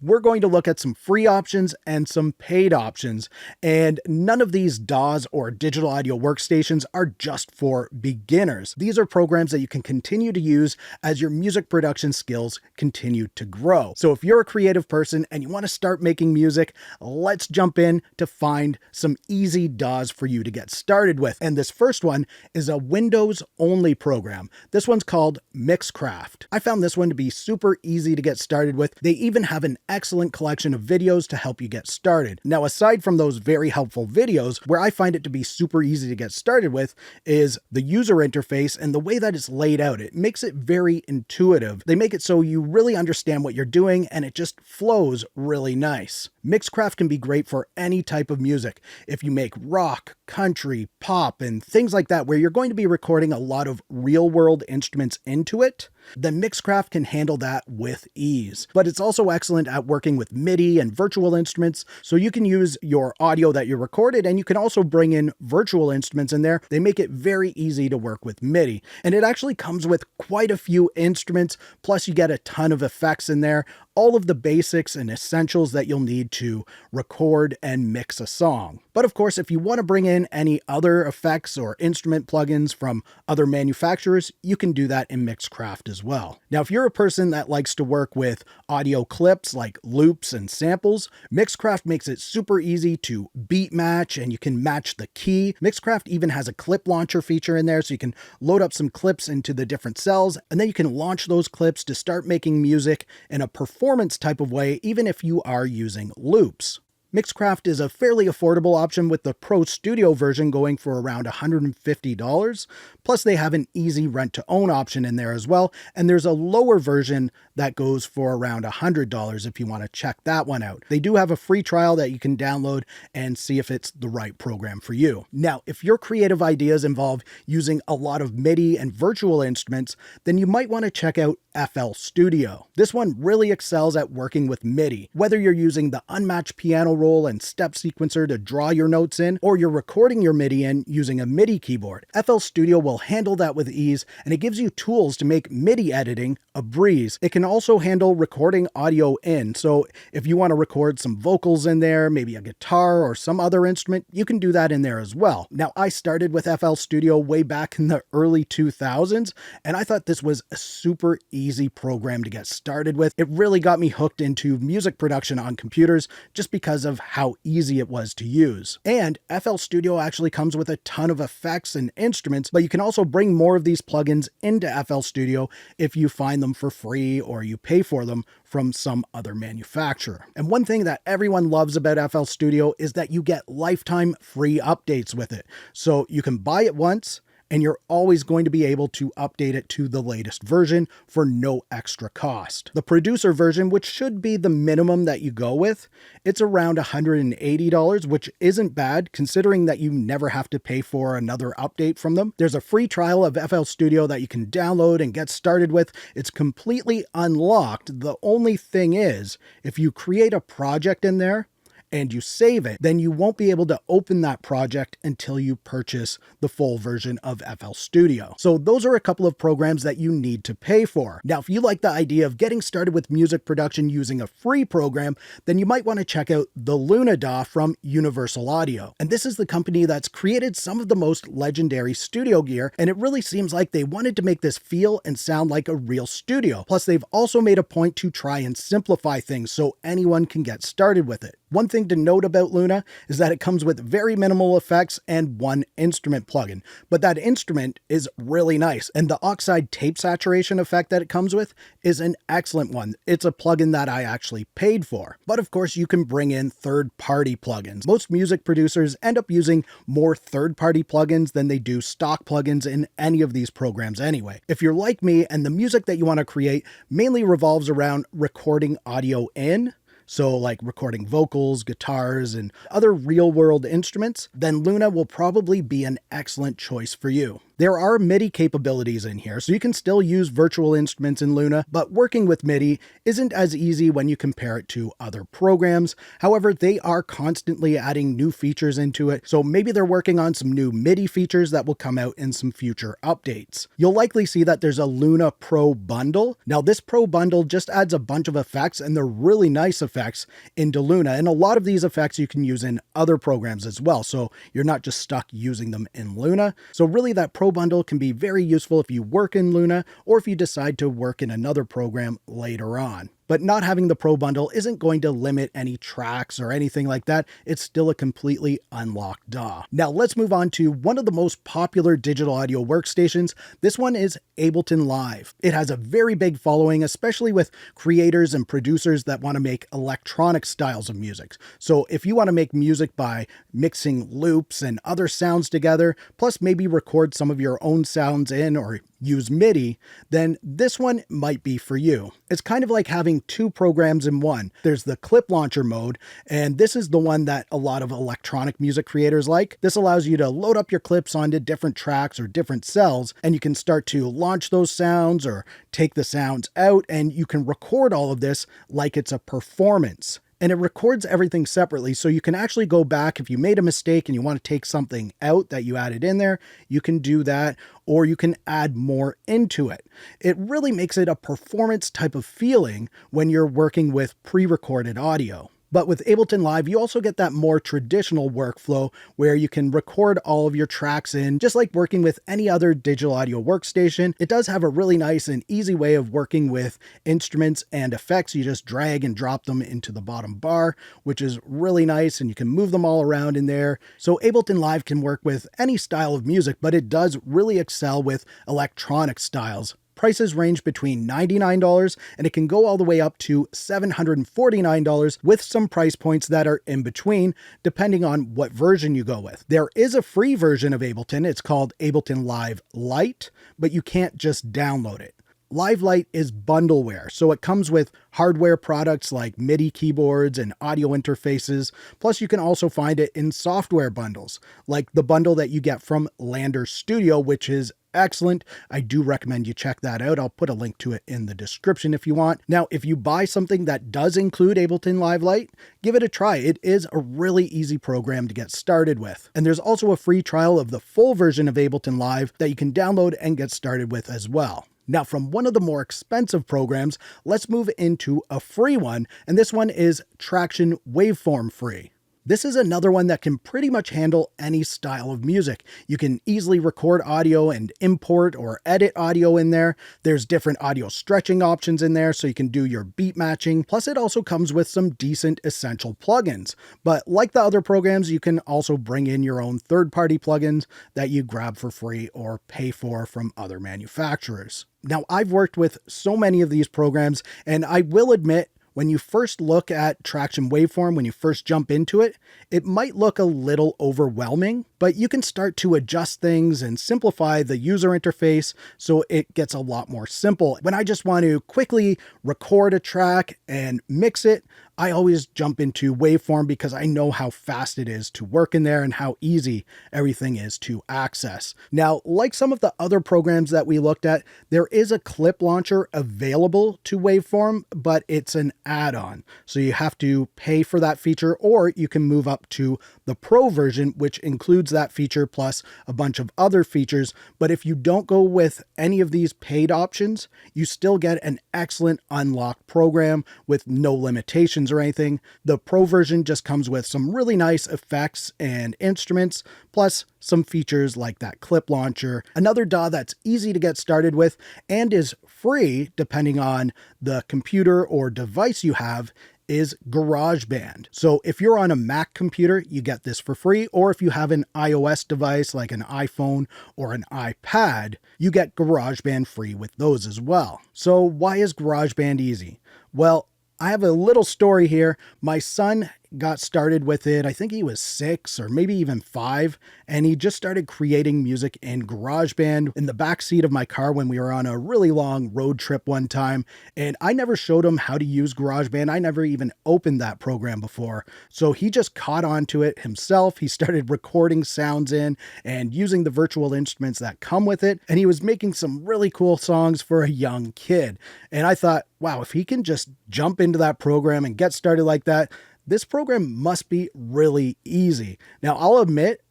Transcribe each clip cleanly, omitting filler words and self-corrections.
we're going to look at some free options and some paid options. And none of these DAWs or digital audio workstations are just for beginners. These are programs that you can continue to use as your music production skills continue to grow. So if you're a creative person and you want to start making music, let's jump in to find some easy DAWs for you to get started with. And this first one is a Windows only program. This one's called Mixcraft. I found this one to be super easy to get started with. They even have an excellent collection of videos to help you get started. Now, aside from those very helpful videos, where I find it to be super easy to get started with is the user interface and the way that it's laid out. It makes it very intuitive. They make it so you really understand what you're doing and it just flows really nice. Mixcraft can be great for any type of music. If you make rock, country, pop, and things like that, where you're going to be recording a lot of real-world instruments into it, then Mixcraft can handle that with ease. But it's also excellent at working with MIDI and virtual instruments, so you can use your audio that you recorded and you can also bring in virtual instruments in there. They make it very easy to work with MIDI. And it actually comes with quite a few instruments, plus you get a ton of effects in there, all of the basics and essentials that you'll need to record and mix a song. But of course, if you want to bring in any other effects or instrument plugins from other manufacturers, you can do that in Mixcraft as well. Now, if you're a person that likes to work with audio clips like loops and samples, Mixcraft makes it super easy to beat match and you can match the key. Mixcraft even has a clip launcher feature in there, so you can load up some clips into the different cells and then you can launch those clips to start making music in a performance type of way, even if you are using loops. Mixcraft is a fairly affordable option with the Pro Studio version going for around $150. Plus they have an easy rent-to-own option in there as well. And there's a lower version that goes for around $100 if you want to check that one out. They do have a free trial that you can download and see if it's the right program for you. Now, if your creative ideas involve using a lot of MIDI and virtual instruments, then you might want to check out FL Studio. This one really excels at working with MIDI. Whether you're using the unmatched piano roll and step sequencer to draw your notes in, or you're recording your MIDI in using a MIDI keyboard, FL Studio will handle that with ease, and it gives you tools to make MIDI editing a breeze. It can also handle recording audio in, so if you want to record some vocals in there, maybe a guitar or some other instrument, you can do that in there as well. Now, I started with FL Studio way back in the early 2000s, and I thought this was a super easy program to get started with. It really got me hooked into music production on computers just because of how easy it was to use. And FL Studio actually comes with a ton of effects and instruments, but you can also bring more of these plugins into FL Studio if you find them for free or you pay for them from some other manufacturer. And one thing that everyone loves about FL Studio is that you get lifetime free updates with it. So you can buy it once, and you're always going to be able to update it to the latest version for no extra cost. The producer version, which should be the minimum that you go with, it's around $180, which isn't bad considering that you never have to pay for another update from them. There's a free trial of FL Studio that you can download and get started with. It's completely unlocked. The only thing is, if you create a project in there, and you save it, then you won't be able to open that project until you purchase the full version of FL Studio. So those are a couple of programs that you need to pay for. Now, if you like the idea of getting started with music production using a free program, then you might want to check out the Luna DAW from Universal Audio. And this is the company that's created some of the most legendary studio gear, and it really seems like they wanted to make this feel and sound like a real studio. Plus, they've also made a point to try and simplify things so anyone can get started with it. One thing to note about Luna is that it comes with very minimal effects and one instrument plugin, but that instrument is really nice. And the oxide tape saturation effect that it comes with is an excellent one. It's a plugin that I actually paid for. But of course, you can bring in third-party plugins. Most music producers end up using more third-party plugins than they do stock plugins in any of these programs anyway. If you're like me and the music that you want to create mainly revolves around recording audio in, so like recording vocals, guitars, and other real-world instruments, then Luna will probably be an excellent choice for you. There are MIDI capabilities in here, so you can still use virtual instruments in Luna, but working with MIDI isn't as easy when you compare it to other programs. However, they are constantly adding new features into it, so maybe they're working on some new MIDI features that will come out in some future updates. You'll likely see that there's a Luna Pro bundle. Now, this Pro bundle just adds a bunch of effects, and they're really nice effects into Luna, and a lot of these effects you can use in other programs as well, so you're not just stuck using them in Luna. So really, that Pro bundle can be very useful if you work in Luna or if you decide to work in another program later on. But not having the Pro bundle isn't going to limit any tracks or anything like that. It's still a completely unlocked DAW. Now let's move on to one of the most popular digital audio workstations. This one is Ableton Live. It has a very big following, especially with creators and producers that want to make electronic styles of music. So if you want to make music by mixing loops and other sounds together, plus maybe record some of your own sounds in or use MIDI, then this one might be for you. It's kind of like having two programs in one. There's the clip launcher mode, and this is the one that a lot of electronic music creators like. This allows you to load up your clips onto different tracks or different cells, and you can start to launch those sounds or take the sounds out, and you can record all of this like it's a performance. And it records everything separately, so you can actually go back if you made a mistake and you want to take something out that you added in there, you can do that, or you can add more into it. It really makes it a performance type of feeling when you're working with pre-recorded audio. But with Ableton Live, you also get that more traditional workflow where you can record all of your tracks in, just like working with any other digital audio workstation. It does have a really nice and easy way of working with instruments and effects. You just drag and drop them into the bottom bar, which is really nice, and you can move them all around in there. So Ableton Live can work with any style of music, but it does really excel with electronic styles. Prices range between $99 and it can go all the way up to $749 with some price points that are in between depending on what version you go with. There is a free version of Ableton. It's called Ableton Live Lite, but you can't just download it. Live Lite is bundleware, so it comes with hardware products like MIDI keyboards and audio interfaces. Plus, you can also find it in software bundles, like the bundle that you get from Lander Studio, which is excellent. I do recommend you check that out. I'll put a link to it in the description if you want. Now, if you buy something that does include Ableton Live Lite, give it a try. It is a really easy program to get started with. And there's also a free trial of the full version of Ableton Live that you can download and get started with as well. Now, from one of the more expensive programs, let's move into a free one, and this one is Traction Waveform Free. This is another one that can pretty much handle any style of music. You can easily record audio and import or edit audio in there. There's different audio stretching options in there, so you can do your beat matching. Plus, it also comes with some decent essential plugins. But like the other programs, you can also bring in your own third-party plugins that you grab for free or pay for from other manufacturers. Now, I've worked with so many of these programs, and I will admit, when you first look at Traction Waveform, when you first jump into it, it might look a little overwhelming, but you can start to adjust things and simplify the user interface so it gets a lot more simple. When I just want to quickly record a track and mix it, I always jump into Waveform because I know how fast it is to work in there and how easy everything is to access. Now, like some of the other programs that we looked at, there is a clip launcher available to Waveform, but it's an add-on. So you have to pay for that feature, or you can move up to the Pro version, which includes that feature plus a bunch of other features. But if you don't go with any of these paid options, you still get an excellent unlocked program with no limitations or anything. The Pro version just comes with some really nice effects and instruments, plus some features like that clip launcher. Another DAW that's easy to get started with and is free depending on the computer or device you have is GarageBand. So if you're on a Mac computer, you get this for free, or if you have an iOS device like an iPhone or an iPad, you get GarageBand free with those as well. So why is GarageBand easy? Well, I have a little story here. My son, got started with it. I think he was 6 or maybe even 5, and he just started creating music in GarageBand in the backseat of my car when we were on a really long road trip one time. And I never showed him how to use GarageBand. I never even opened that program before. So he just caught on to it himself. He started recording sounds in and using the virtual instruments that come with it. And he was making some really cool songs for a young kid. And I thought, wow, if he can just jump into that program and get started like that, this program must be really easy. Now, I'll admit,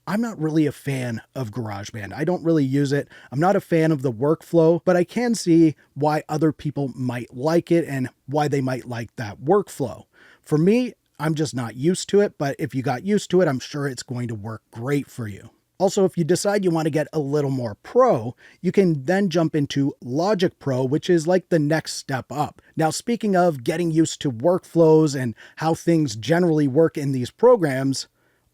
I'm not really a fan of GarageBand. I don't really use it. I'm not a fan of the workflow, but I can see why other people might like it and why they might like that workflow. For me, I'm just not used to it, but if you got used to it, I'm sure it's going to work great for you. Also, if you decide you want to get a little more pro, you can then jump into Logic Pro, which is like the next step up. Now, speaking of getting used to workflows and how things generally work in these programs,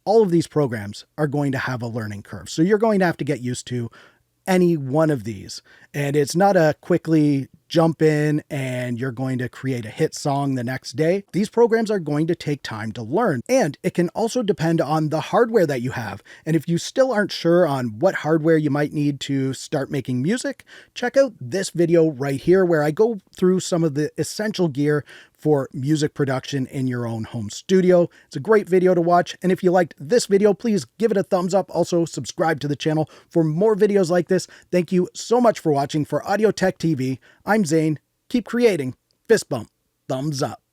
all of these programs are going to have a learning curve. So you're going to have to get used to any one of these. And it's not a quickly jump in and you're going to create a hit song the next day. These programs are going to take time to learn, and it can also depend on the hardware that you have. And if you still aren't sure on what hardware you might need to start making music, check out this video right here where I go through some of the essential gear for music production in your own home studio. It's a great video to watch. And if you liked this video, please give it a thumbs up. Also subscribe to the channel for more videos like this. Thank you so much for watching. For Audio Tech TV, I'm Zane. Keep creating. Fist bump. Thumbs up.